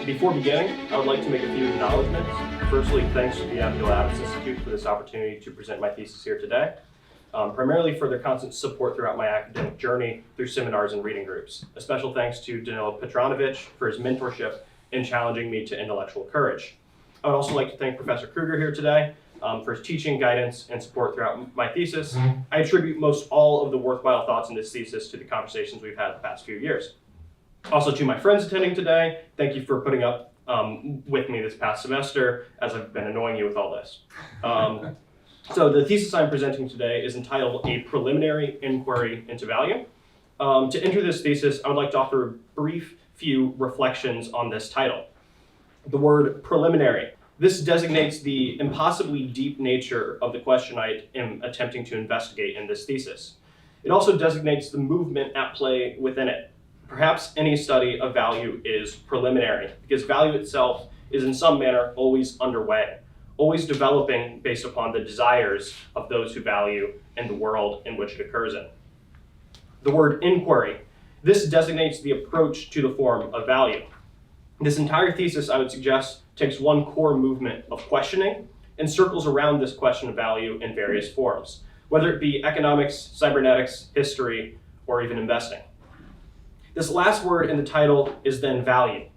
Before beginning, I would like to make a few acknowledgements. Firstly, thanks to the Abigail Adams Institute for this opportunity to present my thesis here today, primarily for their constant support throughout my academic journey through seminars and reading groups. A special thanks to Danilo Petronovich for his mentorship in challenging me to intellectual courage. I would also like to thank Professor Kruger here today for his teaching, guidance, and support throughout my thesis. I attribute most all of the worthwhile thoughts in this thesis to the conversations we've had the past few years. Also to my friends attending today, thank you for putting up with me this past semester as I've been annoying you with all this. So the thesis I'm presenting today is entitled A Preliminary Inquiry into Value. To enter this thesis, I would like to offer a brief few reflections on this title. The word preliminary. This designates the impossibly deep nature of the question I am attempting to investigate in this thesis. It also designates the movement at play within it. Perhaps any study of value is preliminary because value itself is in some manner always underway, always developing based upon the desires of those who value and the world in which it occurs in. The word inquiry. This designates the approach to the form of value. This entire thesis, I would suggest, takes one core movement of questioning and circles around this question of value in various forms, whether it be economics, cybernetics, history, or even investing. This last word in the title is then value.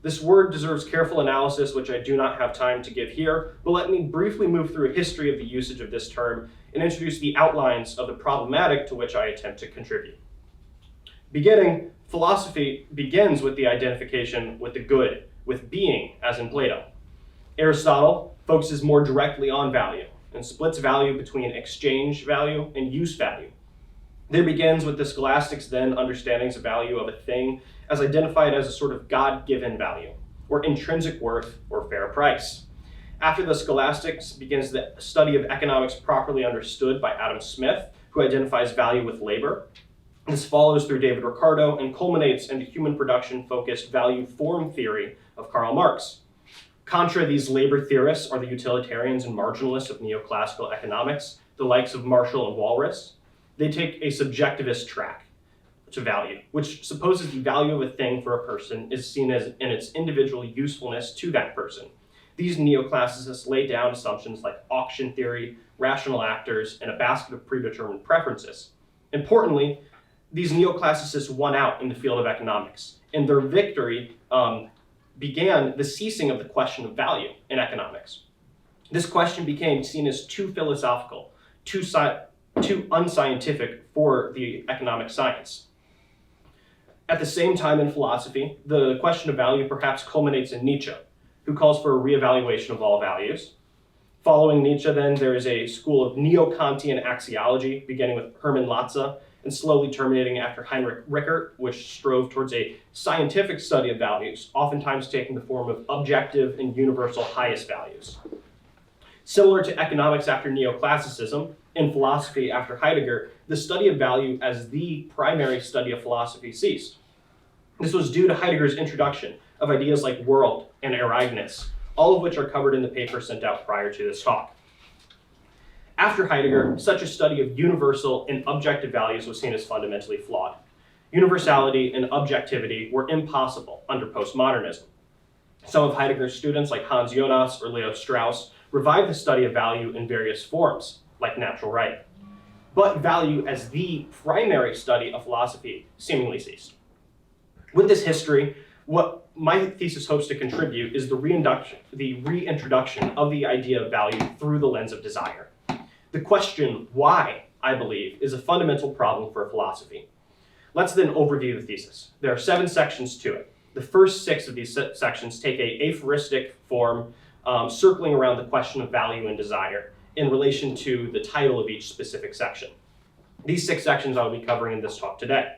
This word deserves careful analysis, which I do not have time to give here, but let me briefly move through a history of the usage of this term and introduce the outlines of the problematic to which I attempt to contribute. Beginning, philosophy begins with the identification with the good, with being, as in Plato. Aristotle focuses more directly on value and splits value between exchange value and use value. There begins with the scholastics' then understandings of value of a thing as identified as a sort of God-given value, or intrinsic worth, or fair price. After the scholastics begins the study of economics properly understood by Adam Smith, who identifies value with labor. This follows through David Ricardo and culminates in the human production-focused value form theory of Karl Marx. Contra these labor theorists are the utilitarians and marginalists of neoclassical economics, the likes of Marshall and Walras. They take a subjectivist track to value, which supposes the value of a thing for a person is seen as in its individual usefulness to that person. These neoclassicists lay down assumptions like auction theory, rational actors, and a basket of predetermined preferences. Importantly, these neoclassicists won out in the field of economics, and their victory began the ceasing of the question of value in economics. This question became seen as too philosophical, too unscientific for the economic science. At the same time in philosophy, the question of value perhaps culminates in Nietzsche, who calls for a reevaluation of all values. Following Nietzsche, then, there is a school of neo-Kantian axiology, beginning with Hermann Latze, and slowly terminating after Heinrich Rickert, which strove towards a scientific study of values, oftentimes taking the form of objective and universal highest values. Similar to economics after neoclassicism, in philosophy after Heidegger, the study of value as the primary study of philosophy ceased. This was due to Heidegger's introduction of ideas like world and Ereignis, all of which are covered in the paper sent out prior to this talk. After Heidegger, such a study of universal and objective values was seen as fundamentally flawed. Universality and objectivity were impossible under postmodernism. Some of Heidegger's students, like Hans Jonas or Leo Strauss, revived the study of value in various forms, like natural right. But value as the primary study of philosophy seemingly ceased. With this history, what my thesis hopes to contribute is the reintroduction of the idea of value through the lens of desire. The question, why, I believe, is a fundamental problem for philosophy. Let's then overview the thesis. There are 7 sections to it. The first 6 of these sections take an aphoristic form, circling around the question of value and desire in relation to the title of each specific section. These 6 sections I'll be covering in this talk today.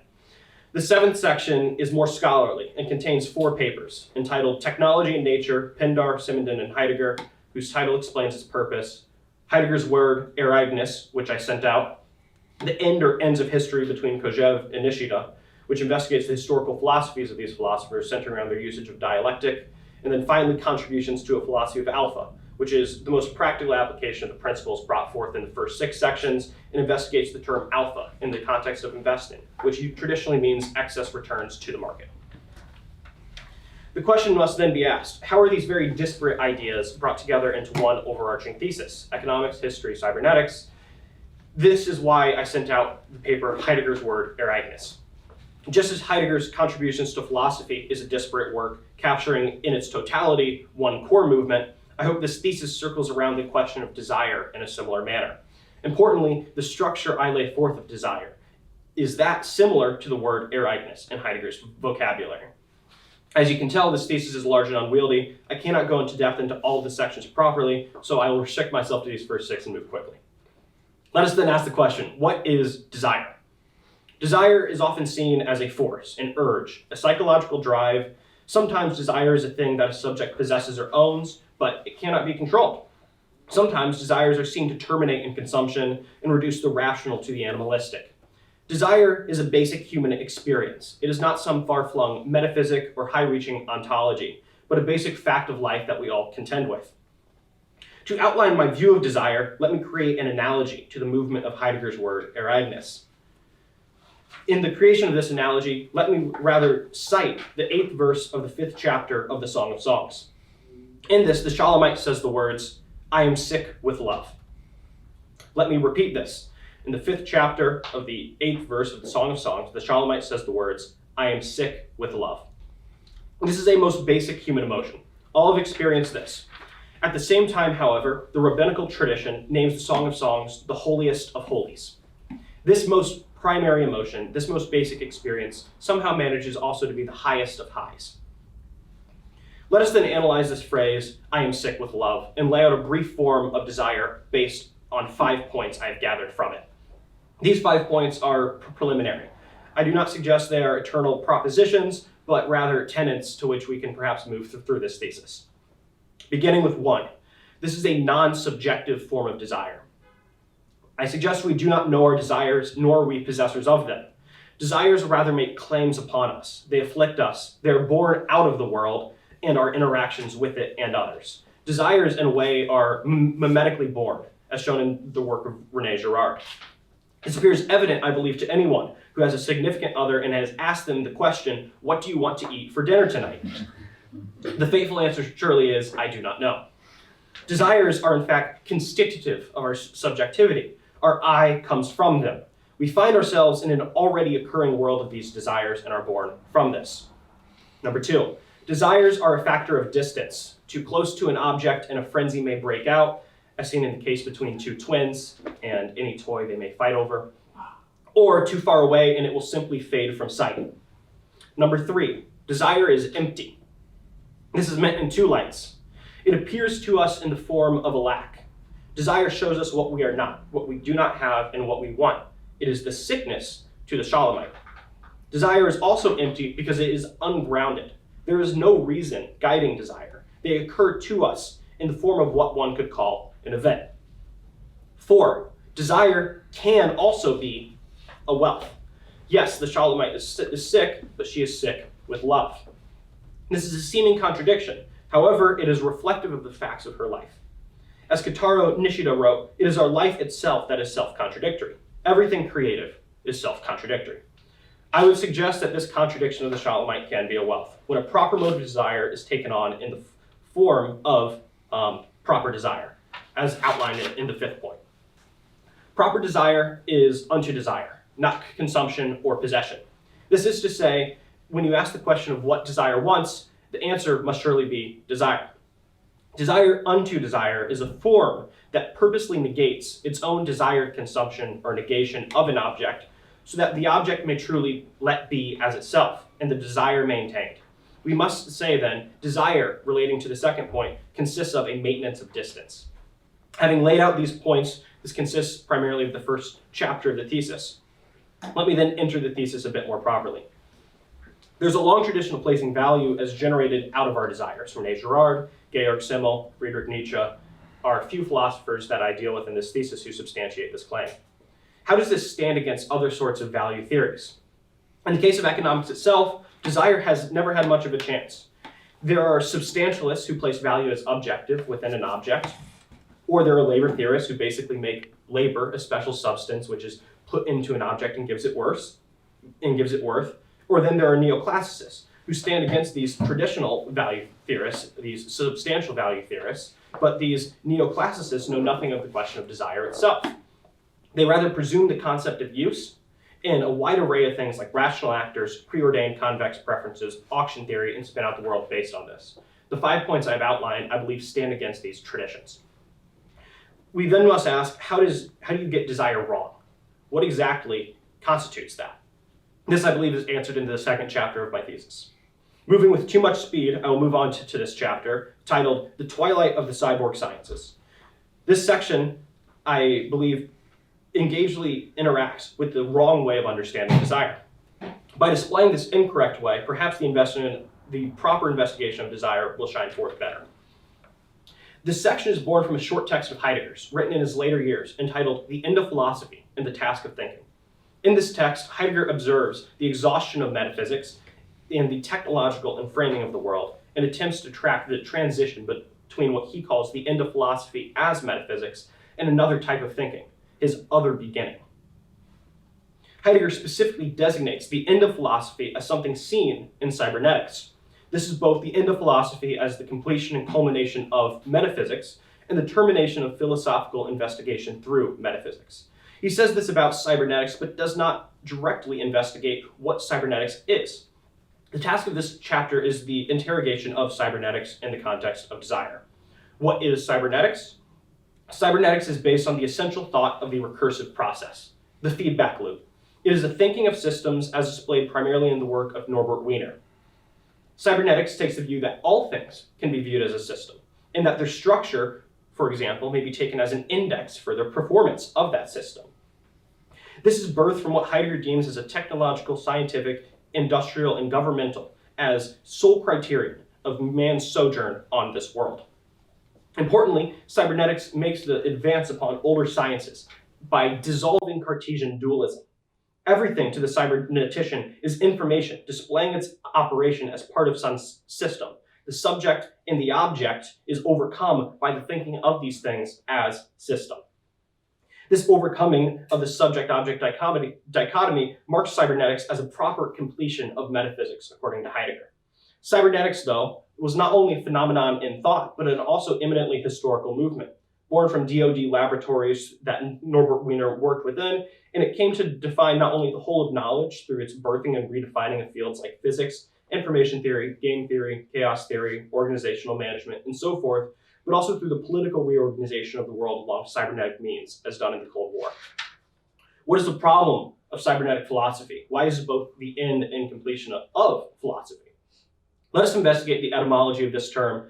The 7th section is more scholarly and contains 4 papers entitled Technology and Nature, Pindar, Simondon, and Heidegger, whose title explains its purpose, Heidegger's word, Ereignis, which I sent out, The End or Ends of History between Kojev and Nishida, which investigates the historical philosophies of these philosophers centering around their usage of dialectic, and then finally Contributions to a Philosophy of Alpha, which is the most practical application of the principles brought forth in the first 6 sections and investigates the term alpha in the context of investing, which traditionally means excess returns to the market. The question must then be asked, how are these very disparate ideas brought together into one overarching thesis? Economics, history, cybernetics. This is why I sent out the paper Heidegger's Word, Ereignis. Just as Heidegger's contributions to philosophy is a disparate work, capturing in its totality one core movement, I hope this thesis circles around the question of desire in a similar manner. Importantly, the structure I lay forth of desire, is that similar to the word Ereignis in Heidegger's vocabulary? As you can tell, this thesis is large and unwieldy. I cannot go into depth into all of the sections properly, so I will restrict myself to these first 6 and move quickly. Let us then ask the question, what is desire? Desire is often seen as a force, an urge, a psychological drive. Sometimes desire is a thing that a subject possesses or owns, but it cannot be controlled. Sometimes desires are seen to terminate in consumption and reduce the rational to the animalistic. Desire is a basic human experience. It is not some far-flung metaphysic or high-reaching ontology, but a basic fact of life that we all contend with. To outline my view of desire, let me create an analogy to the movement of Heidegger's word, Ereignis. In the creation of this analogy, let me rather cite the 8th verse of the 5th chapter of the Song of Songs. In this, the Shulamite says the words, "I am sick with love." Let me repeat this. In the 5th chapter of the 8th verse of the Song of Songs, the Shulamite says the words, "I am sick with love." This is a most basic human emotion. All have experienced this. At the same time, however, the rabbinical tradition names the Song of Songs the holiest of holies. This most primary emotion, this most basic experience, somehow manages also to be the highest of highs. Let us then analyze this phrase, "I am sick with love," and lay out a brief form of desire based on 5 points I have gathered from it. These 5 points are preliminary. I do not suggest they are eternal propositions, but rather tenets to which we can perhaps move through this thesis. Beginning with 1, this is a non-subjective form of desire. I suggest we do not know our desires, nor are we possessors of them. Desires rather make claims upon us. They afflict us. They are born out of the world and our interactions with it and others. Desires, in a way, are mimetically born, as shown in the work of René Girard. This appears evident, I believe, to anyone who has a significant other and has asked them the question, "What do you want to eat for dinner tonight?" The fateful answer surely is, "I do not know." Desires are, in fact, constitutive of our subjectivity. Our I comes from them. We find ourselves in an already occurring world of these desires and are born from this. Number 2, desires are a factor of distance. Too close to an object and a frenzy may break out, as seen in the case between 2 twins and any toy they may fight over, or too far away and it will simply fade from sight. Number 3, desire is empty. This is meant in 2 lights. It appears to us in the form of a lack. Desire shows us what we are not, what we do not have, and what we want. It is the sickness to the Shulamite. Desire is also empty because it is ungrounded. There is no reason guiding desire. They occur to us in the form of what one could call an event. 4, desire can also be a wealth. Yes, the Shulamite is sick, but she is sick with love. This is a seeming contradiction. However, it is reflective of the facts of her life. As Kotaro Nishida wrote, it is our life itself that is self-contradictory. Everything creative is self-contradictory. I would suggest that this contradiction of the Shulamite can be a wealth, when a proper mode of desire is taken on in the form of proper desire, as outlined in the 5th point. Proper desire is unto desire, not consumption or possession. This is to say, when you ask the question of what desire wants, the answer must surely be desire. Desire unto desire is a form that purposely negates its own desired consumption or negation of an object so that the object may truly let be as itself and the desire maintained. We must say then, desire, relating to the 2nd point, consists of a maintenance of distance. Having laid out these points, this consists primarily of the 1st chapter of the thesis. Let me then enter the thesis a bit more properly. There's a long tradition of placing value as generated out of our desires. René Girard, Georg Simmel, Friedrich Nietzsche are a few philosophers that I deal with in this thesis who substantiate this claim. How does this stand against other sorts of value theories? In the case of economics itself, desire has never had much of a chance. There are substantialists who place value as objective within an object, or there are labor theorists who basically make labor a special substance which is put into an object and gives it worth. Or then there are neoclassicists who stand against these traditional value theorists, these substantial value theorists, but these neoclassicists know nothing of the question of desire itself. They rather presume the concept of use in a wide array of things like rational actors, preordained convex preferences, auction theory, and spin out the world based on this. The 5 points I've outlined, I believe, stand against these traditions. We then must ask, how do you get desire wrong? What exactly constitutes that? This, I believe, is answered in the second chapter of my thesis. Moving with too much speed, I will move on to this chapter, titled The Twilight of the Cyborg Sciences. This section, I believe, engagedly interacts with the wrong way of understanding desire. By displaying this incorrect way, perhaps the proper investigation of desire will shine forth better. This section is born from a short text of Heidegger's, written in his later years, entitled The End of Philosophy and the Task of Thinking. In this text, Heidegger observes the exhaustion of metaphysics in the technological and framing of the world, and attempts to track the transition between what he calls the end of philosophy as metaphysics and another type of thinking, his other beginning. Heidegger specifically designates the end of philosophy as something seen in cybernetics. This is both the end of philosophy as the completion and culmination of metaphysics, and the termination of philosophical investigation through metaphysics. He says this about cybernetics, but does not directly investigate what cybernetics is. The task of this chapter is the interrogation of cybernetics in the context of desire. What is cybernetics? Cybernetics is based on the essential thought of the recursive process, the feedback loop. It is a thinking of systems as displayed primarily in the work of Norbert Wiener. Cybernetics takes the view that all things can be viewed as a system, and that their structure, for example, may be taken as an index for the performance of that system. This is birthed from what Heidegger deems as a technological, scientific, industrial, and governmental as sole criterion of man's sojourn on this world. Importantly, cybernetics makes the advance upon older sciences by dissolving Cartesian dualism. Everything to the cybernetician is information, displaying its operation as part of some system. The subject and the object is overcome by the thinking of these things as system. This overcoming of the subject-object dichotomy marks cybernetics as a proper completion of metaphysics, according to Heidegger. Cybernetics, though, was not only a phenomenon in thought, but an also eminently historical movement, born from DoD laboratories that Norbert Wiener worked within, and it came to define not only the whole of knowledge through its birthing and redefining of fields like physics, information theory, game theory, chaos theory, organizational management, and so forth, but also through the political reorganization of the world along cybernetic means, as done in the Cold War. What is the problem of cybernetic philosophy? Why is it both the end and completion of philosophy? Let us investigate the etymology of this term.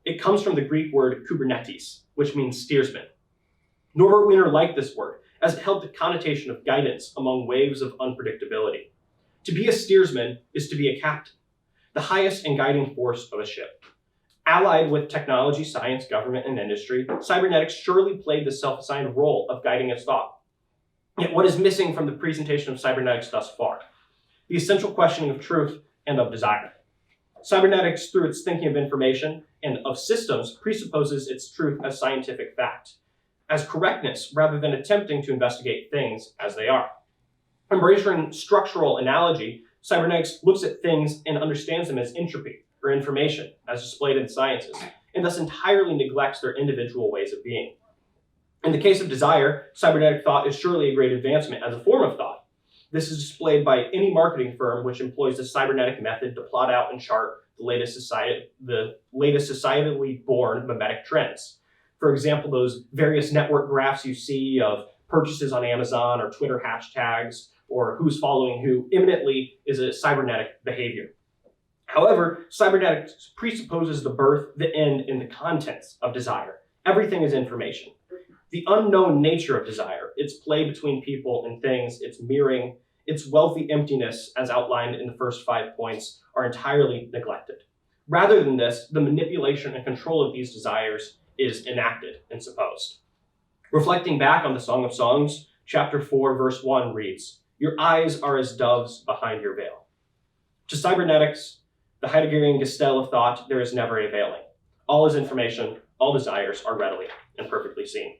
It comes from the Greek word kubernetes, which means steersman. Norbert Wiener liked this word, as it held the connotation of guidance among waves of unpredictability. To be a steersman is to be a captain, the highest and guiding force of a ship. Allied with technology, science, government, and industry, cybernetics surely played the self-assigned role of guiding its thought. Yet what is missing from the presentation of cybernetics thus far? The essential questioning of truth and of desire. Cybernetics, through its thinking of information and of systems, presupposes its truth as scientific fact, as correctness, rather than attempting to investigate things as they are. Embracing structural analogy, cybernetics looks at things and understands them as entropy, or information, as displayed in sciences, and thus entirely neglects their individual ways of being. In the case of desire, cybernetic thought is surely a great advancement as a form of thought. This is displayed by any marketing firm which employs the cybernetic method to plot out and chart the latest societally born mimetic trends. For example, those various network graphs you see of purchases on Amazon or Twitter hashtags, or who's following who, imminently is a cybernetic behavior. However, cybernetics presupposes the birth, the end, and the contents of desire. Everything is information. The unknown nature of desire, its play between people and things, its mirroring, its wealthy emptiness, as outlined in the first 5 points, are entirely neglected. Rather than this, the manipulation and control of these desires is enacted and supposed. Reflecting back on the Song of Songs, chapter 4, verse 1 reads, "Your eyes are as doves behind your veil." To cybernetics, the Heideggerian Gestell of thought, there is never a veiling. All is information, all desires are readily and perfectly seen.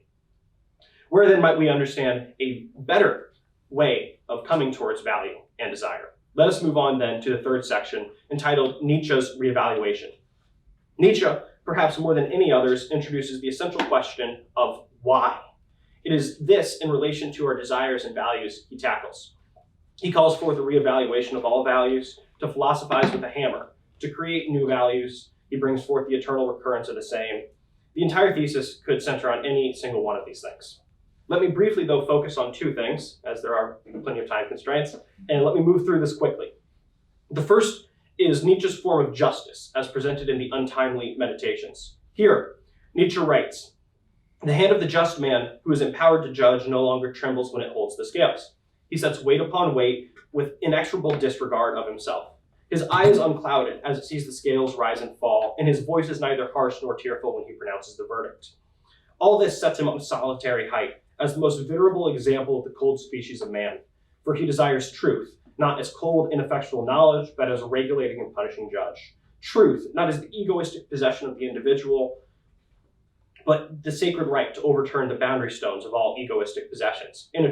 Where then might we understand a better way of coming towards value and desire? Let us move on then to the third section, entitled Nietzsche's Reevaluation. Nietzsche, perhaps more than any others, introduces the essential question of why. It is this, in relation to our desires and values, he tackles. He calls forth a reevaluation of all values, to philosophize with a hammer, to create new values. He brings forth the eternal recurrence of the same. The entire thesis could center on any single one of these things. Let me briefly, though, focus on two things, as there are plenty of time constraints, and let me move through this quickly. The first is Nietzsche's form of justice, as presented in the Untimely Meditations. Here, Nietzsche writes, "The hand of the just man who is empowered to judge no longer trembles when it holds the scales. He sets weight upon weight with inexorable disregard of himself. His eye is unclouded as it sees the scales rise and fall, and his voice is neither harsh nor tearful when he pronounces the verdict. All this sets him on solitary height, as the most venerable example of the cold species of man, for he desires truth, not as cold, ineffectual knowledge, but as a regulating and punishing judge. Truth, not as the egoistic possession of the individual, but the sacred right to overturn the boundary stones of all egoistic possessions. In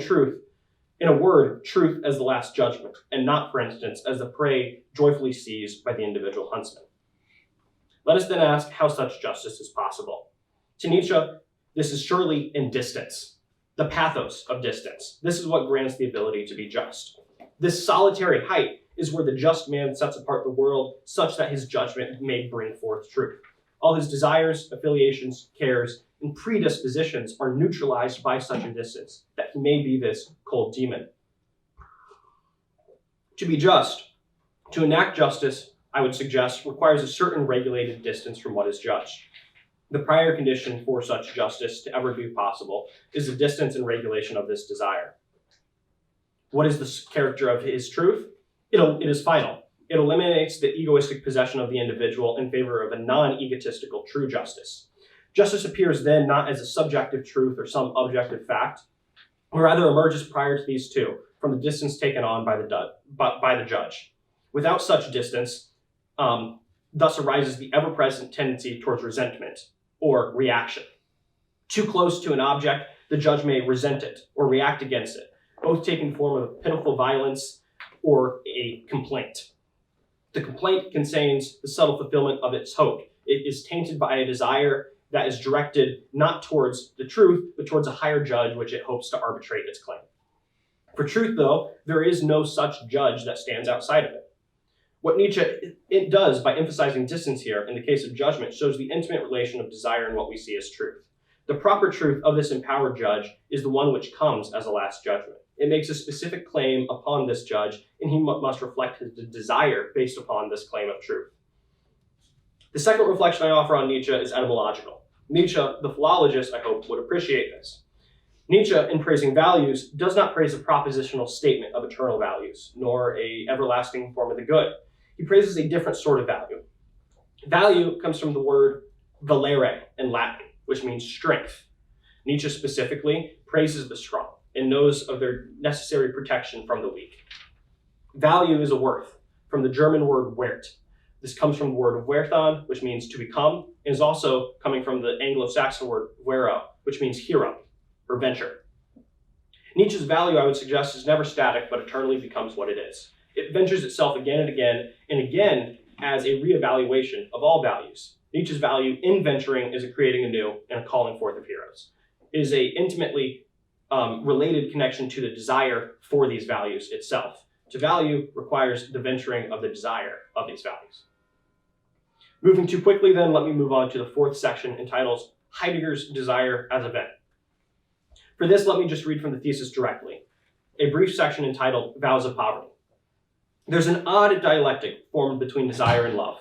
a word, truth as the last judgment, and not, for instance, as the prey joyfully seized by the individual huntsman." Let us then ask how such justice is possible. To Nietzsche, this is surely in distance, the pathos of distance. This is what grants the ability to be just. This solitary height is where the just man sets apart the world such that his judgment may bring forth truth. All his desires, affiliations, cares, and predispositions are neutralized by such a distance, that he may be this cold demon. To be just, to enact justice, I would suggest, requires a certain regulated distance from what is judged. The prior condition for such justice to ever be possible is the distance and regulation of this desire. What is the character of his truth? It is final. It eliminates the egoistic possession of the individual in favor of a non-egotistical true justice. Justice appears then not as a subjective truth or some objective fact, or rather emerges prior to these two, from the distance taken on by the judge. Without such distance, thus arises the ever-present tendency towards resentment or reaction. Too close to an object, the judge may resent it or react against it, both taking the form of pitiful violence or a complaint. The complaint contains the subtle fulfillment of its hope. It is tainted by a desire that is directed not towards the truth, but towards a higher judge which it hopes to arbitrate its claim. For truth, though, there is no such judge that stands outside of it. What Nietzsche does by emphasizing distance here in the case of judgment shows the intimate relation of desire and what we see as truth. The proper truth of this empowered judge is the one which comes as a last judgment. It makes a specific claim upon this judge, and he must reflect his desire based upon this claim of truth. The second reflection I offer on Nietzsche is etymological. Nietzsche, the philologist, I hope, would appreciate this. Nietzsche, in praising values, does not praise a propositional statement of eternal values, nor an everlasting form of the good. He praises a different sort of value. Value comes from the word valere in Latin, which means strength. Nietzsche specifically praises the strong and knows of their necessary protection from the weak. Value is a worth, from the German word wert. This comes from the word werthan, which means to become, and is also coming from the Anglo-Saxon word vero, which means hero or venture. Nietzsche's value, I would suggest, is never static, but eternally becomes what it is. It ventures itself again and again as a reevaluation of all values. Nietzsche's value in venturing is a creating anew and a calling forth of heroes. It is a intimately related connection to the desire for these values itself. To value requires the venturing of the desire of these values. Moving too quickly then, let me move on to the fourth section entitled Heidegger's Desire as Event. For this, let me just read from the thesis directly, a brief section entitled Vows of Poverty. There's an odd dialectic formed between desire and love.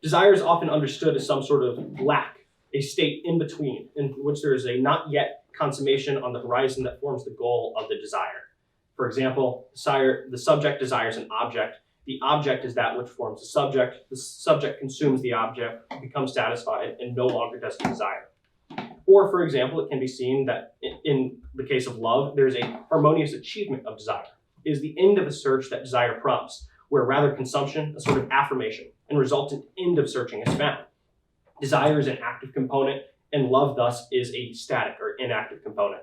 Desire is often understood as some sort of lack, a state in between, in which there is a not yet consummation on the horizon that forms the goal of the desire. For example, the subject desires an object. The object is that which forms the subject consumes the object, becomes satisfied, and no longer does it desire. Or, for example, it can be seen that in the case of love, there's a harmonious achievement of desire. It is the end of a search that desire prompts, where rather consumption, a sort of affirmation, and resultant end of searching is found. Desire is an active component, and love thus is a static or inactive component.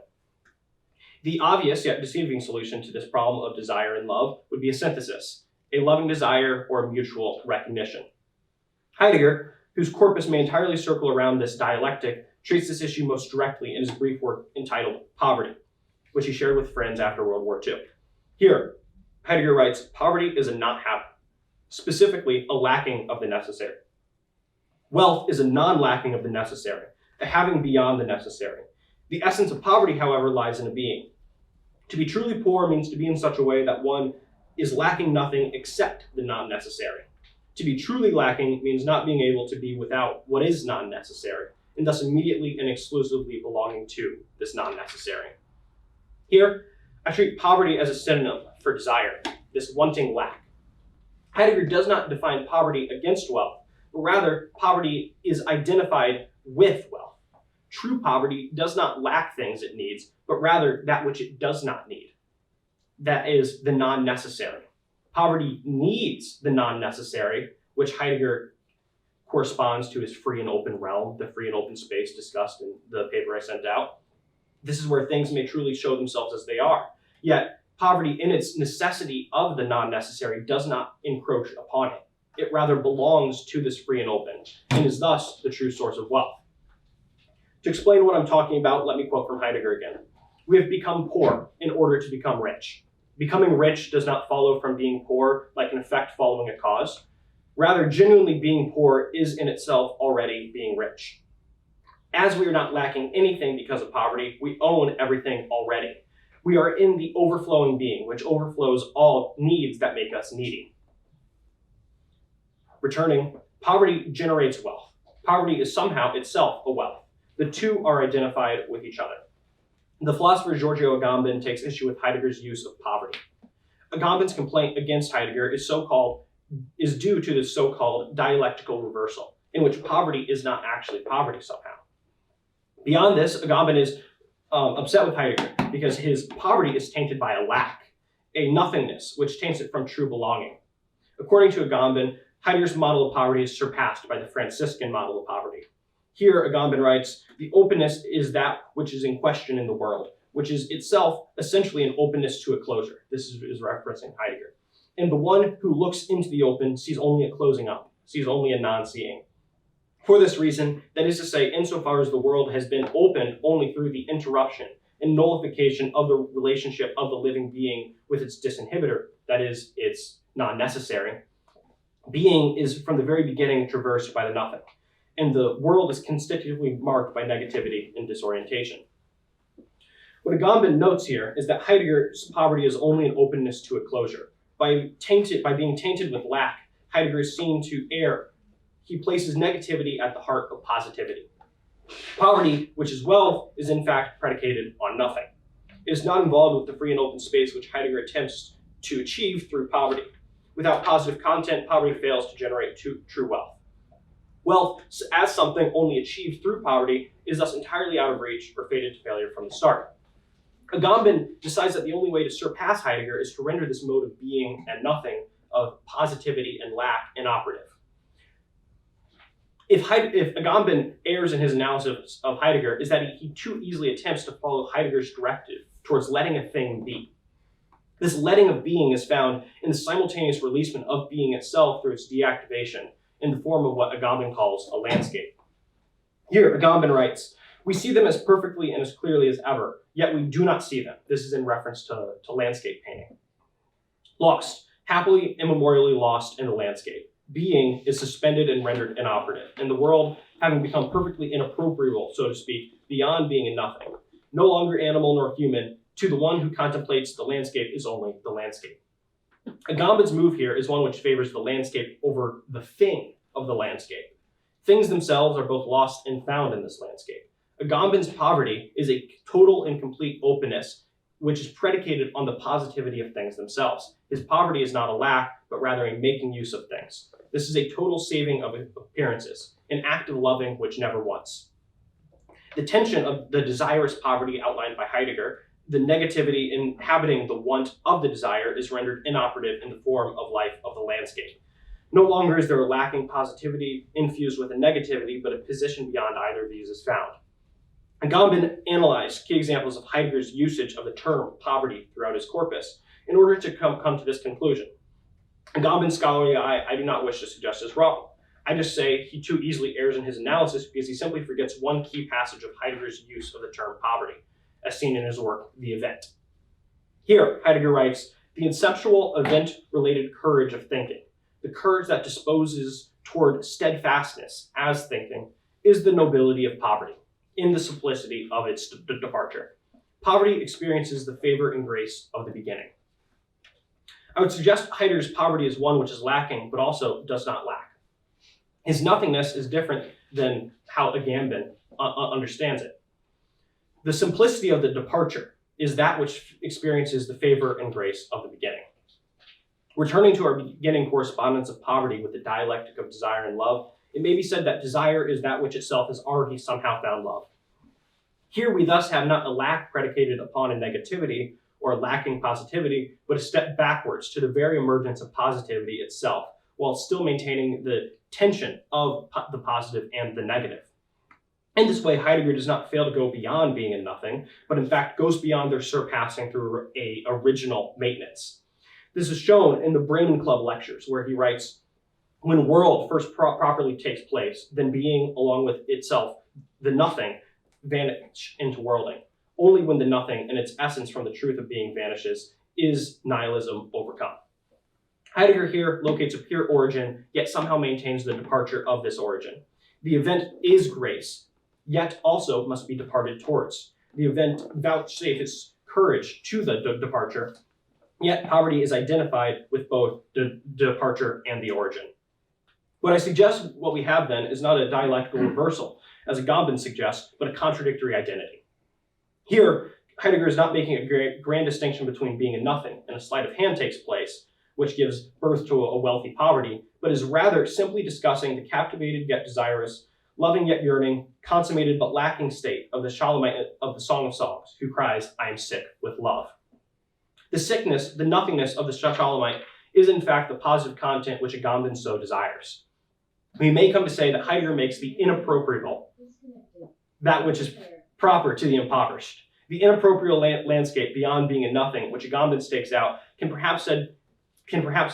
The obvious yet deceiving solution to this problem of desire and love would be a synthesis. a loving desire, or a mutual recognition. Heidegger, whose corpus may entirely circle around this dialectic, treats this issue most directly in his brief work entitled Poverty, which he shared with friends after World War II. Here, Heidegger writes, "Poverty is a not having, specifically a lacking of the necessary. Wealth is a non-lacking of the necessary, a having beyond the necessary. The essence of poverty, however, lies in a being. To be truly poor means to be in such a way that one is lacking nothing except the non-necessary. To be truly lacking means not being able to be without what is non-necessary, and thus immediately and exclusively belonging to this non-necessary." Here, I treat poverty as a synonym for desire, this wanting lack. Heidegger does not define poverty against wealth, but rather poverty is identified with wealth. True poverty does not lack things it needs, but rather that which it does not need. That is the non-necessary. Poverty needs the non-necessary, which Heidegger corresponds to his free and open realm, the free and open space discussed in the paper I sent out. This is where things may truly show themselves as they are. Yet, poverty in its necessity of the non-necessary does not encroach upon it. It rather belongs to this free and open, and is thus the true source of wealth. To explain what I'm talking about, let me quote from Heidegger again. "We have become poor in order to become rich. Becoming rich does not follow from being poor like an effect following a cause. Rather, genuinely being poor is in itself already being rich. As we are not lacking anything because of poverty, we own everything already. We are in the overflowing being, which overflows all needs that make us needy." Returning, poverty generates wealth. Poverty is somehow itself a wealth. The two are identified with each other. The philosopher Giorgio Agamben takes issue with Heidegger's use of poverty. Agamben's complaint against Heidegger is due to this so-called dialectical reversal, in which poverty is not actually poverty somehow. Beyond this, Agamben is upset with Heidegger because his poverty is tainted by a lack, a nothingness, which taints it from true belonging. According to Agamben, Heidegger's model of poverty is surpassed by the Franciscan model of poverty. Here, Agamben writes, "The openness is that which is in question in the world, which is itself essentially an openness to a closure." This is referencing Heidegger. "And the one who looks into the open sees only a closing up, sees only a non-seeing. For this reason, that is to say, insofar as the world has been opened only through the interruption and nullification of the relationship of the living being with its disinhibitor, that is, its non-necessary, being is from the very beginning traversed by the nothing, and the world is constitutively marked by negativity and disorientation." What Agamben notes here is that Heidegger's poverty is only an openness to a closure. By being tainted with lack, Heidegger is seen to err. He places negativity at the heart of positivity. Poverty, which is wealth, is in fact predicated on nothing. It is not involved with the free and open space which Heidegger attempts to achieve through poverty. Without positive content, poverty fails to generate true wealth. Wealth, as something only achieved through poverty, is thus entirely out of reach or fated to failure from the start. Agamben decides that the only way to surpass Heidegger is to render this mode of being and nothing, of positivity and lack, inoperative. If Agamben errs in his analysis of Heidegger, is that he too easily attempts to follow Heidegger's directive towards letting a thing be. This letting of being is found in the simultaneous releasement of being itself through its deactivation in the form of what Agamben calls a landscape. Here, Agamben writes, "We see them as perfectly and as clearly as ever, yet we do not see them." This is in reference to landscape painting. "Lost, happily immemorially lost in the landscape. Being is suspended and rendered inoperative, and the world, having become perfectly inappropriable, so to speak, beyond being and nothing, no longer animal nor human, to the one who contemplates the landscape is only the landscape." Agamben's move here is one which favors the landscape over the thing of the landscape. Things themselves are both lost and found in this landscape. Agamben's poverty is a total and complete openness, which is predicated on the positivity of things themselves. His poverty is not a lack, but rather a making use of things. This is a total saving of appearances, an act of loving which never wants. The tension of the desirous poverty outlined by Heidegger, the negativity inhabiting the want of the desire, is rendered inoperative in the form of life of the landscape. No longer is there a lacking positivity infused with a negativity, but a position beyond either of these is found. Agamben analyzed key examples of Heidegger's usage of the term poverty throughout his corpus in order to come to this conclusion. Agamben's scholarly eye, I do not wish to suggest is wrong. I just say he too easily errs in his analysis because he simply forgets one key passage of Heidegger's use of the term poverty, as seen in his work, The Event. Here, Heidegger writes, the inceptual event-related courage of thinking, the courage that disposes toward steadfastness as thinking, is the nobility of poverty, in the simplicity of its departure. Poverty experiences the favor and grace of the beginning. I would suggest Heidegger's poverty is one which is lacking, but also does not lack. His nothingness is different than how Agamben understands it. The simplicity of the departure is that which experiences the favor and grace of the beginning. Returning to our beginning correspondence of poverty with the dialectic of desire and love, it may be said that desire is that which itself has already somehow found love. Here we thus have not a lack predicated upon a negativity or a lacking positivity, but a step backwards to the very emergence of positivity itself, while still maintaining the tension of the positive and the negative. In this way, Heidegger does not fail to go beyond being in nothing, but in fact goes beyond their surpassing through a original maintenance. This is shown in the Bremen Club lectures, where he writes, when world first properly takes place, then being along with itself, the nothing, vanish into worlding. Only when the nothing and its essence from the truth of being vanishes is nihilism overcome. Heidegger here locates a pure origin, yet somehow maintains the departure of this origin. The event is grace, yet also must be departed towards. The event vouchsafes courage to the departure, yet poverty is identified with both the departure and the origin. What I suggest what we have then is not a dialectical reversal, as Agamben suggests, but a contradictory identity. Here, Heidegger is not making a grand distinction between being and nothing, and a sleight of hand takes place, which gives birth to a wealthy poverty, but is rather simply discussing the captivated yet desirous, loving yet yearning, consummated but lacking state of the Shulamite of the Song of Songs, who cries, I am sick with love. The sickness, the nothingness of the Shulamite is in fact the positive content which Agamben so desires. We may come to say that Heidegger makes the inappropriable that which is proper to the impoverished. The inappropriate landscape beyond being a nothing, which Agamben stakes out, can perhaps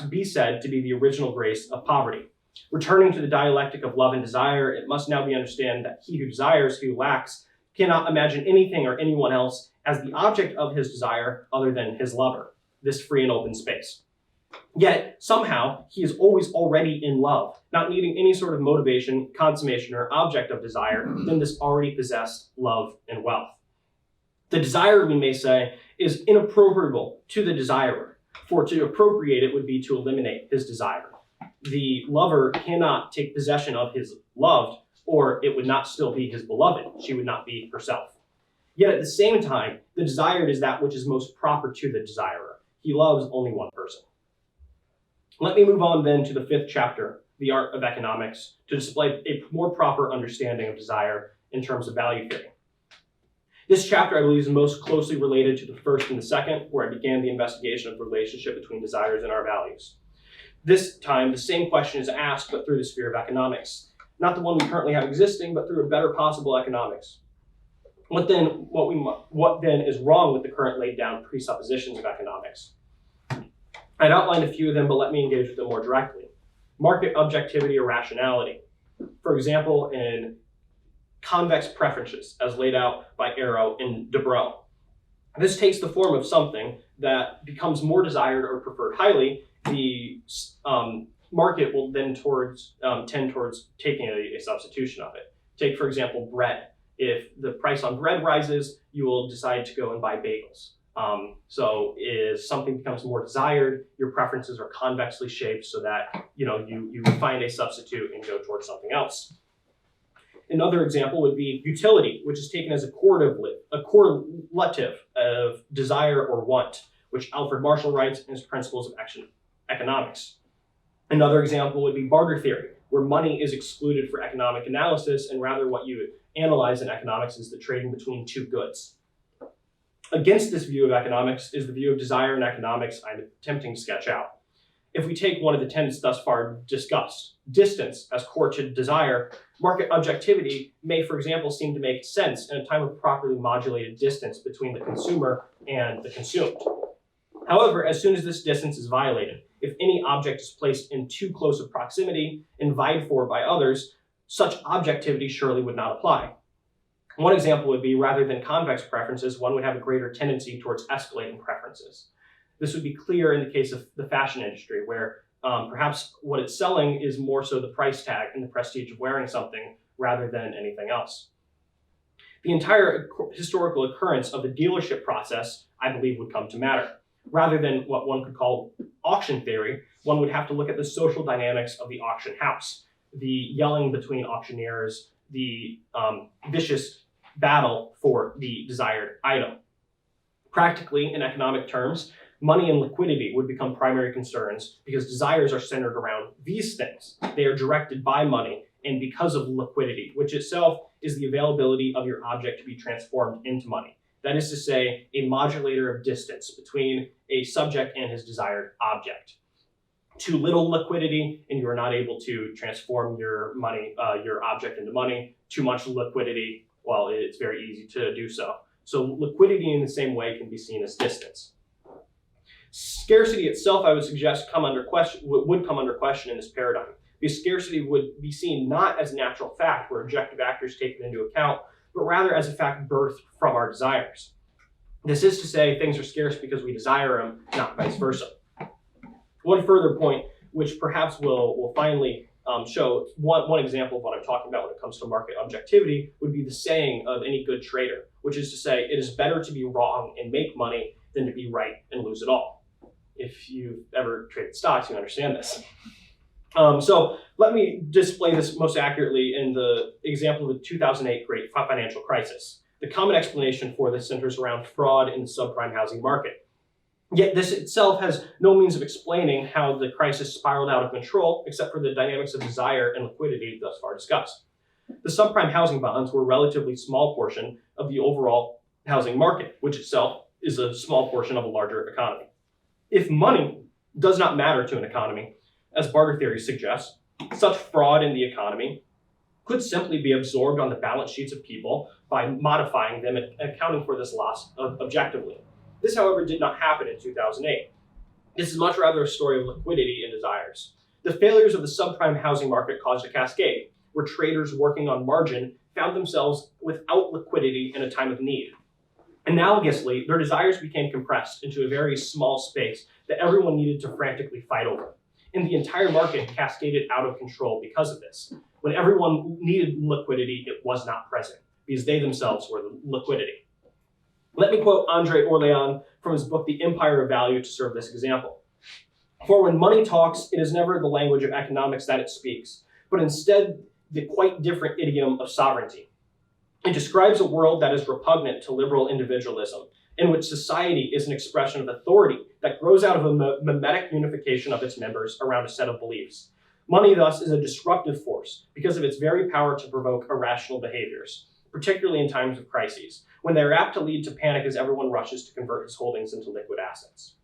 be said to be the original grace of poverty. Returning to the dialectic of love and desire, it must now be understood that he who desires, who lacks, cannot imagine anything or anyone else as the object of his desire other than his lover, this free and open space. Yet, somehow, he is always already in love, not needing any sort of motivation, consummation, or object of desire than this already possessed love and wealth. The desire, we may say, is inappropriable to the desirer, for to appropriate it would be to eliminate his desire. The lover cannot take possession of his loved, or it would not still be his beloved. She would not be herself. Yet at the same time, the desired is that which is most proper to the desirer. He loves only one person. Let me move on then to the 5th chapter, The Art of Economics, to display a more proper understanding of desire in terms of value theory. This chapter, I believe, is most closely related to the 1st and the 2nd, where I began the investigation of the relationship between desires and our values. This time, the same question is asked, but through the sphere of economics. Not the one we currently have existing, but through a better possible economics. What then is wrong with the current laid down presuppositions of economics? I'd outlined a few of them, but let me engage with them more directly. Market objectivity or rationality. For example, in convex preferences, as laid out by Arrow and Debrow. This takes the form of something that becomes more desired or preferred highly. The market will then tend towards taking a substitution of it. Take, for example, bread. If the price on bread rises, you will decide to go and buy bagels. So as something becomes more desired, your preferences are convexly shaped so that you find a substitute and go towards something else. Another example would be utility, which is taken as a correlative of desire or want, which Alfred Marshall writes in his Principles of Economics. Another example would be barter theory, where money is excluded for economic analysis, and rather what you analyze in economics is the trading between two goods. Against this view of economics is the view of desire in economics I'm attempting to sketch out. If we take one of the tenets thus far discussed, distance as core to desire, market objectivity may, for example, seem to make sense in a time of properly modulated distance between the consumer and the consumed. However, as soon as this distance is violated, if any object is placed in too close of proximity and vied for by others, such objectivity surely would not apply. One example would be, rather than convex preferences, one would have a greater tendency towards escalating preferences. This would be clear in the case of the fashion industry, where perhaps what it's selling is more so the price tag and the prestige of wearing something rather than anything else. The entire historical occurrence of the dealership process, I believe, would come to matter. Rather than what one could call auction theory, one would have to look at the social dynamics of the auction house, the yelling between auctioneers, the vicious battle for the desired item. Practically, in economic terms, money and liquidity would become primary concerns because desires are centered around these things. They are directed by money and because of liquidity, which itself is the availability of your object to be transformed into money. That is to say, a modulator of distance between a subject and his desired object. Too little liquidity, and you are not able to transform your money, your object into money. Too much liquidity, well, it's very easy to do so. So liquidity in the same way can be seen as distance. Scarcity itself, I would suggest, would come under question in this paradigm, because scarcity would be seen not as a natural fact where objective actors take it into account, but rather as a fact birthed from our desires. This is to say, things are scarce because we desire them, not vice versa. One further point, which perhaps will finally show one example of what I'm talking about when it comes to market objectivity, would be the saying of any good trader, which is to say, it is better to be wrong and make money than to be right and lose it all. If you've ever traded stocks, you understand this. So let me display this most accurately in the example of the 2008 Great Financial Crisis. The common explanation for this centers around fraud in the subprime housing market. Yet this itself has no means of explaining how the crisis spiraled out of control, except for the dynamics of desire and liquidity thus far discussed. The subprime housing bonds were a relatively small portion of the overall housing market, which itself is a small portion of a larger economy. If money does not matter to an economy, as barter theory suggests, such fraud in the economy could simply be absorbed on the balance sheets of people by modifying them and accounting for this loss objectively. This, however, did not happen in 2008. This is much rather a story of liquidity and desires. The failures of the subprime housing market caused a cascade, where traders working on margin found themselves without liquidity in a time of need. Analogously, their desires became compressed into a very small space that everyone needed to frantically fight over. And the entire market cascaded out of control because of this. When everyone needed liquidity, it was not present, because they themselves were the liquidity. Let me quote Andre Orléans from his book, The Empire of Value, to serve this example. For when money talks, it is never the language of economics that it speaks, but instead the quite different idiom of sovereignty. It describes a world that is repugnant to liberal individualism, in which society is an expression of authority that grows out of a mimetic unification of its members around a set of beliefs. Money, thus, is a disruptive force because of its very power to provoke irrational behaviors, particularly in times of crises, when they are apt to lead to panic as everyone rushes to convert his holdings into liquid assets.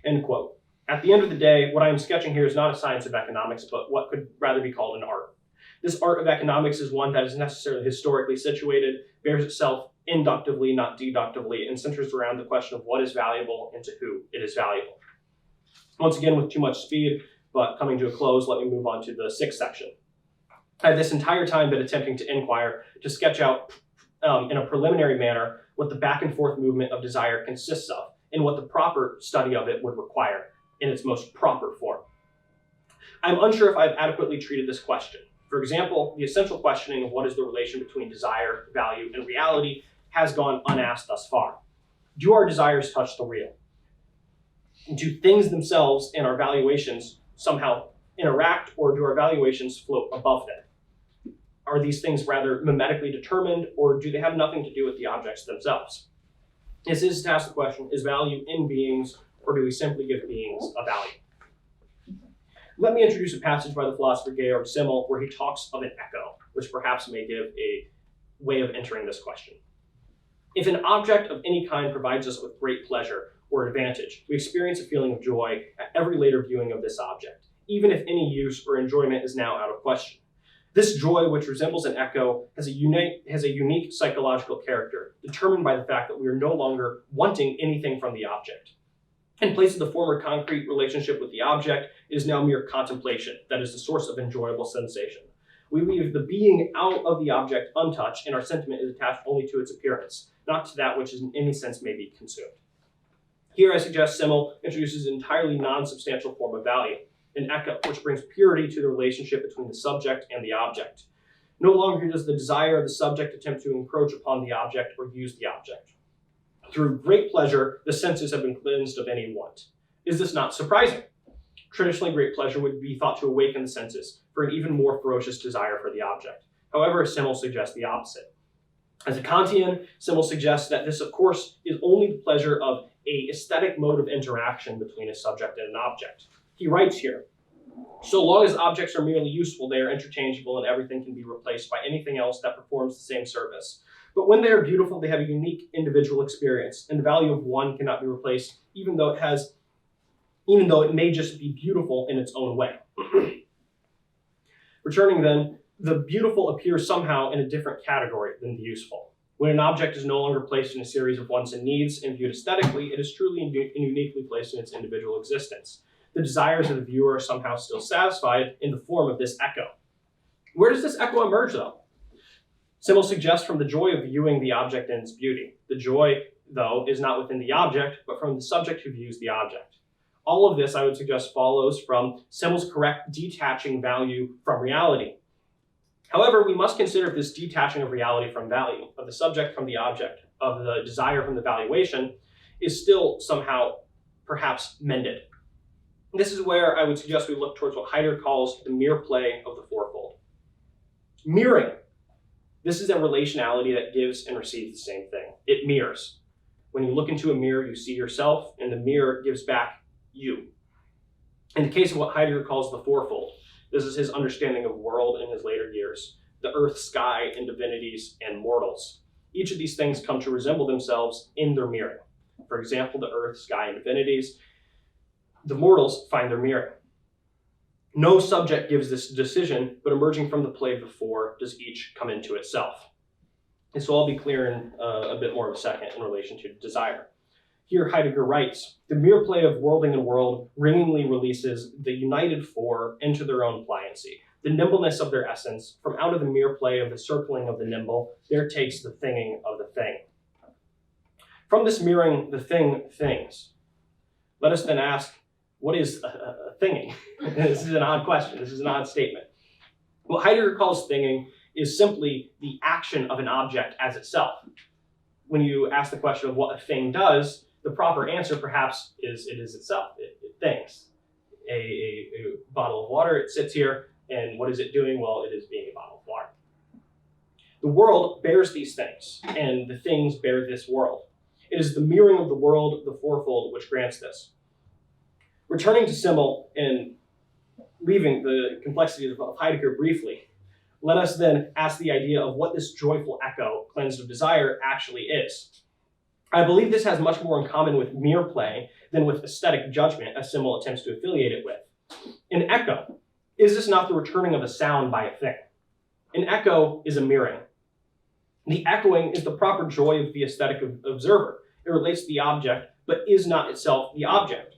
End quote. At the end of the day, what I am sketching here is not a science of economics, but what could rather be called an art. This art of economics is one that is necessarily historically situated, bears itself inductively, not deductively, and centers around the question of what is valuable and to who it is valuable. Once again, with too much speed, but coming to a close, let me move on to the sixth section. I have this entire time been attempting to inquire, to sketch out in a preliminary manner what the back and forth movement of desire consists of, and what the proper study of it would require in its most proper form. I'm unsure if I've adequately treated this question. For example, the essential questioning of what is the relation between desire, value, and reality has gone unasked thus far. Do our desires touch the real? Do things themselves and our valuations somehow interact, or do our valuations float above them? Are these things rather mimetically determined, or do they have nothing to do with the objects themselves? This is to ask the question, is value in beings, or do we simply give beings a value? Let me introduce a passage by the philosopher Georg Simmel where he talks of an echo, which perhaps may give a way of entering this question. If an object of any kind provides us with great pleasure or advantage, we experience a feeling of joy at every later viewing of this object, even if any use or enjoyment is now out of question. This joy, which resembles an echo, has a unique psychological character, determined by the fact that we are no longer wanting anything from the object. In place of the former concrete relationship with the object, it is now mere contemplation that is the source of enjoyable sensation. We leave the being out of the object untouched, and our sentiment is attached only to its appearance, not to that which in any sense may be consumed. Here I suggest Simmel introduces an entirely non-substantial form of value, an echo, which brings purity to the relationship between the subject and the object. No longer does the desire of the subject attempt to encroach upon the object or use the object. Through great pleasure, the senses have been cleansed of any want. Is this not surprising? Traditionally, great pleasure would be thought to awaken the senses for an even more ferocious desire for the object. However, Simmel suggests the opposite. As a Kantian, Simmel suggests that this, of course, is only the pleasure of an aesthetic mode of interaction between a subject and an object. He writes here, so long as objects are merely useful, they are interchangeable and everything can be replaced by anything else that performs the same service. But when they are beautiful, they have a unique individual experience, and the value of one cannot be replaced, even though it may just be beautiful in its own way. Returning then, the beautiful appears somehow in a different category than the useful. When an object is no longer placed in a series of wants and needs and viewed aesthetically, it is truly and uniquely placed in its individual existence. The desires of the viewer are somehow still satisfied in the form of this echo. Where does this echo emerge, though? Simmel suggests from the joy of viewing the object in its beauty. The joy, though, is not within the object, but from the subject who views the object. All of this, I would suggest, follows from Simmel's correct detaching value from reality. However, we must consider if this detaching of reality from value, of the subject from the object, of the desire from the valuation, is still somehow perhaps mended. This is where I would suggest we look towards what Heidegger calls the mere play of the fourfold. Mirroring. This is a relationality that gives and receives the same thing. It mirrors. When you look into a mirror, you see yourself, and the mirror gives back you. In the case of what Heidegger calls the fourfold, this is his understanding of world in his later years, the earth, sky, and divinities, and mortals. Each of these things come to resemble themselves in their mirroring. For example, the earth, sky, and divinities, the mortals find their mirroring. No subject gives this decision, but emerging from the play of the four, does each come into itself. And so I'll be clear in a bit more of a second in relation to desire. Here Heidegger writes, the mere play of worlding and world ringingly releases the united four into their own pliancy, the nimbleness of their essence. From out of the mere play of the circling of the nimble, there takes the thinging of the thing. From this mirroring the thing things, let us then ask, what is a thinging? This is an odd question. This is an odd statement. What Heidegger calls thinging is simply the action of an object as itself. When you ask the question of what a thing does, the proper answer perhaps is it is itself. It thinks. A bottle of water, it sits here, and what is it doing? Well, it is being a bottle of water. The world bears these things, and the things bear this world. It is the mirroring of the world, the fourfold, which grants this. Returning to Simmel and leaving the complexities of Heidegger briefly, let us then ask the idea of what this joyful echo, cleansed of desire, actually is. I believe this has much more in common with mere play than with aesthetic judgment, as Simmel attempts to affiliate it with. An echo, is this not the returning of a sound by a thing? An echo is a mirroring. The echoing is the proper joy of the aesthetic observer. It relates to the object, but is not itself the object.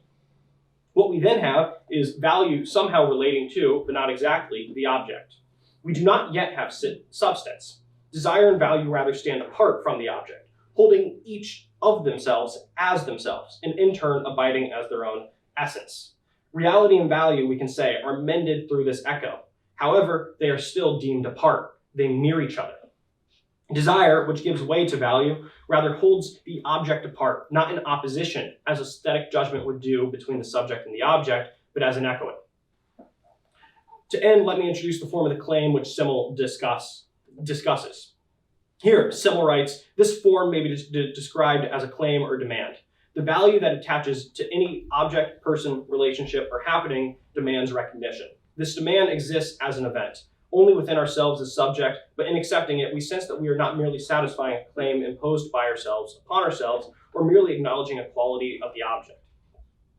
What we then have is value somehow relating to, but not exactly, the object. We do not yet have substance. Desire and value rather stand apart from the object, holding each of themselves as themselves, and in turn abiding as their own essence. Reality and value, we can say, are mended through this echo. However, they are still deemed apart. They mirror each other. Desire, which gives way to value, rather holds the object apart, not in opposition, as aesthetic judgment would do between the subject and the object, but as an echoing. To end, let me introduce the form of the claim which Simmel discusses. Here, Simmel writes, this form may be described as a claim or demand. The value that attaches to any object, person, relationship, or happening demands recognition. This demand exists as an event, only within ourselves as subject, but in accepting it, we sense that we are not merely satisfying a claim imposed by ourselves upon ourselves, or merely acknowledging a quality of the object.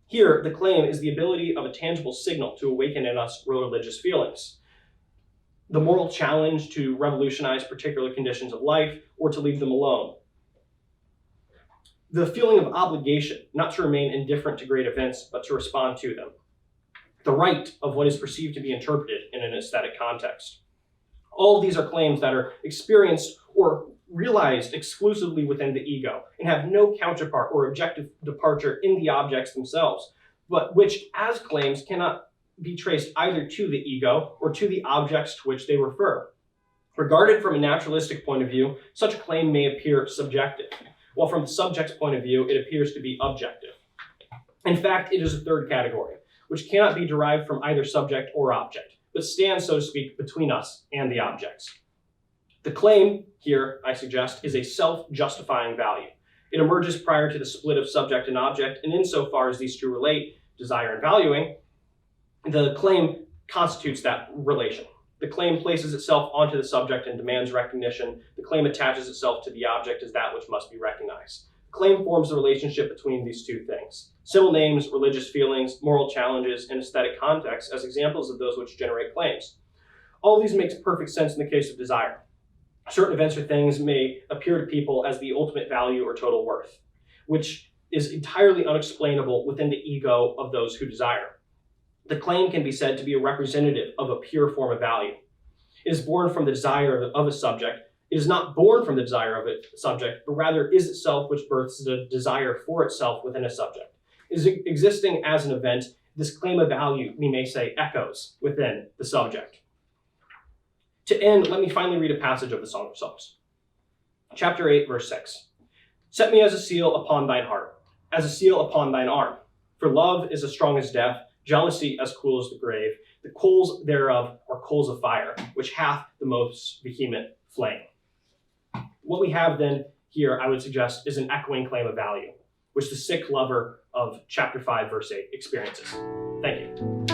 Here, the claim is the ability of a tangible signal to awaken in us religious feelings, the moral challenge to revolutionize particular conditions of life, or to leave them alone. The feeling of obligation, not to remain indifferent to great events, but to respond to them. The right of what is perceived to be interpreted in an aesthetic context. All of these are claims that are experienced or realized exclusively within the ego and have no counterpart or objective departure in the objects themselves, but which, as claims, cannot be traced either to the ego or to the objects to which they refer. Regarded from a naturalistic point of view, such a claim may appear subjective, while from the subject's point of view, it appears to be objective. In fact, it is a third category, which cannot be derived from either subject or object, but stands, so to speak, between us and the objects. The claim here, I suggest, is a self-justifying value. It emerges prior to the split of subject and object, and insofar as these two relate, desire and valuing, the claim constitutes that relation. The claim places itself onto the subject and demands recognition. The claim attaches itself to the object as that which must be recognized. The claim forms the relationship between these two things. Civil names, religious feelings, moral challenges, and aesthetic contexts as examples of those which generate claims. All of these makes perfect sense in the case of desire. Certain events or things may appear to people as the ultimate value or total worth, which is entirely unexplainable within the ego of those who desire. The claim can be said to be a representative of a pure form of value. It is born from the desire of a subject. It is not born from the desire of a subject, but rather is itself which births the desire for itself within a subject. It is existing as an event. This claim of value, we may say, echoes within the subject. To end, let me finally read a passage of the Song of Songs. Chapter 8, verse 6. Set me as a seal upon thine heart, as a seal upon thine arm. For love is as strong as death, jealousy as cool as the grave. The coals thereof are coals of fire, which hath the most vehement flame. What we have then here, I would suggest, is an echoing claim of value, which the sick lover of chapter 5, verse 8 experiences. Thank you.